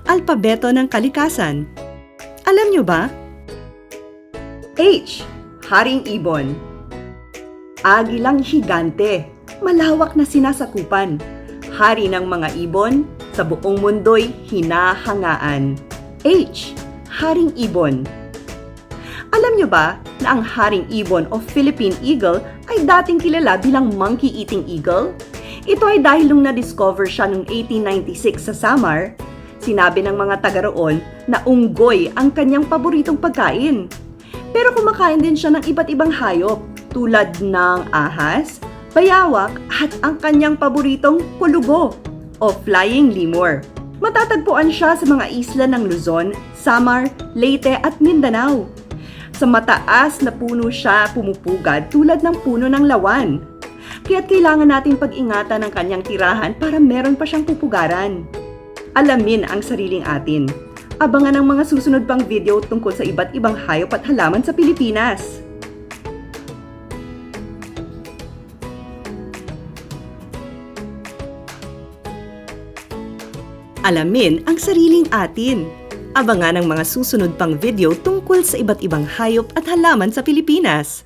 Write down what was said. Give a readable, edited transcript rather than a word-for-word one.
Alpabeto ng kalikasan. Alam nyo ba? H. Haring ibon. Agilang higante, malawak na sinasakupan. Hari ng mga ibon, sa buong mundo'y hinahangaan. H. Haring ibon. Alam nyo ba na ang haring ibon o Philippine eagle ay dating kilala bilang monkey-eating eagle? Ito ay dahil nung na-discover siya noong 1896 sa Samar, sinabi ng mga taga roon na unggoy ang kanyang paboritong pagkain. Pero kumakain din siya ng iba't ibang hayop tulad ng ahas, bayawak at ang kanyang paboritong pulugo o flying lemur. Matatagpuan siya sa mga isla ng Luzon, Samar, Leyte at Mindanao. Sa mataas na puno siya pumupugad tulad ng puno ng lawan. Kaya't kailangan natin pag-ingatan ang kanyang tirahan para meron pa siyang pupugaran. Alamin ang sariling atin. Abangan ang mga susunod pang video tungkol sa iba't ibang hayop at halaman sa Pilipinas. Alamin ang sariling atin. Abangan ang mga susunod pang video tungkol sa iba't ibang hayop at halaman sa Pilipinas.